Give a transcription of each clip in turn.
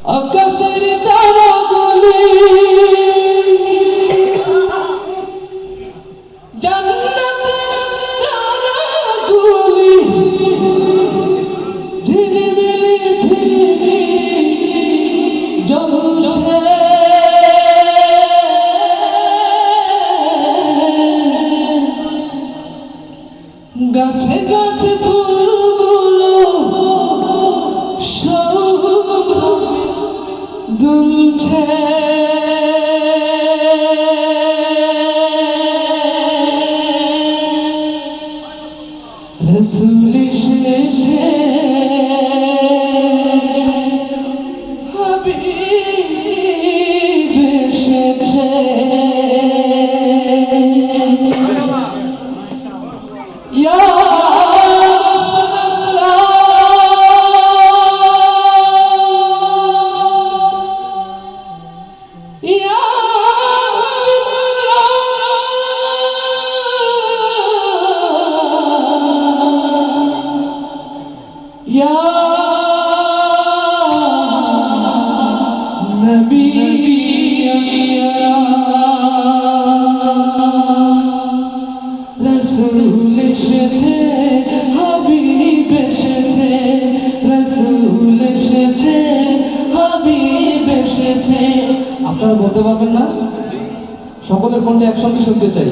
আকাশের তারাগুলি জান্নাতের তারাগুলি ঝিলিমিলি ঝিলিমিলি জ্বলছে গাছে গাছে ফুলগুলো সব দুলছে রসুল এসেছে হাবিব এসেছে ইয়া Ya Nabi Rasul এসেছে হাবিব এসেছে রাসূল এসেছে হাবিব এসেছে আপনারা বলতে পারবেন না সকলের কণ্ঠে একসঙ্গে শুনতে চাই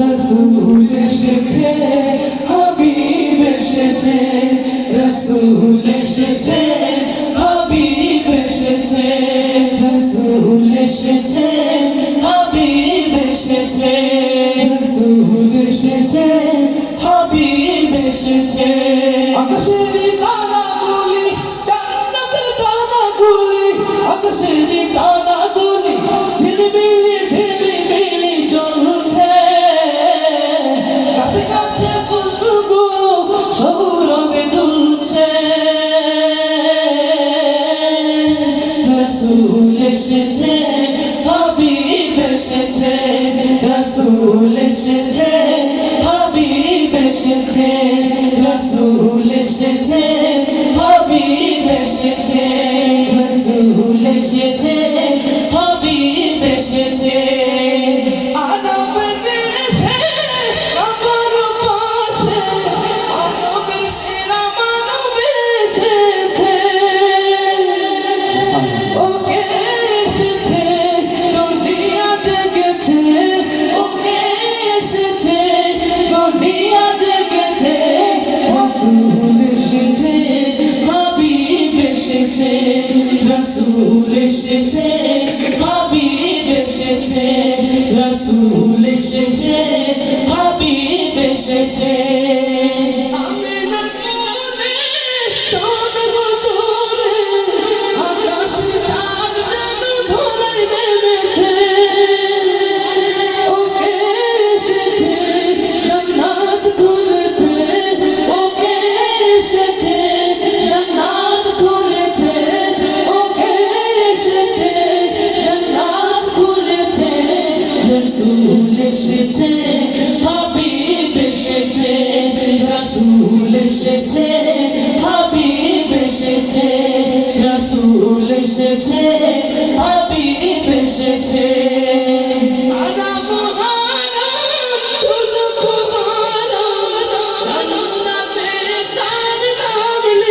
রাসূল এসেছে হাবিব এসেছে রসুল এসেছে হাবিব এসেছে রসুল এসেছে হাবিব এসেছে রসুল এসেছে হাবিব এসেছে আকাশের তারাগুলি জান্নাতের তারাগুলি আকাশের তারাগুলি ঝিলিমিলি ঝিলিমিলি জ্বলছে গাছে গাছে ফুলগুলো সৌরভে দুলছে রসুল এসেছে হাবিব এসেছে রসুল এসেছে হাবিব এসেছে রসুল এসেছে হাবিব এসেছে রসুল এসেছে হাবিব এসেছে রসুল এসেছে হাবিব এসেছে রসুল এসেছে হাবিব এসেছে রসুল এসেছে হাবিব এসেছে রসুল এসেছে হাবিব এসেছে রসুল এসেছে হাবিব এসেছে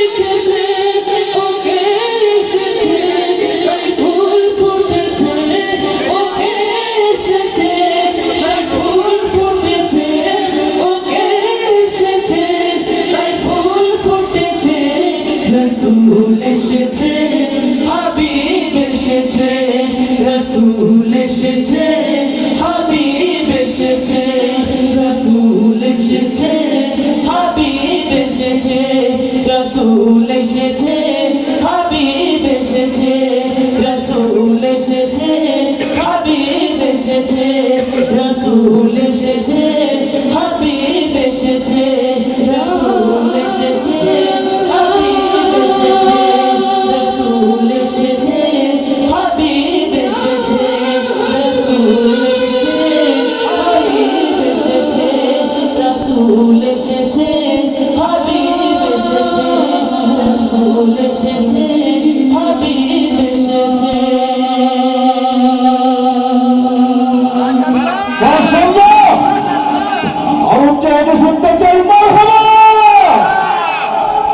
রসুল এসেছে হাবিব এসেছে রসুল এসেছে হাবিব এসেছে রসুল এসেছে হাবিব এসেছে রসুল এসেছে হাবিব এসেছে রসুল এসেছে হাবিব এসেছে রসুল এসেছে হাবিব এসেছে রসুল এসেছে রসুল এসেছে হাবিব এসেছে রসুল এসেছে হাবিব আর উচ্চ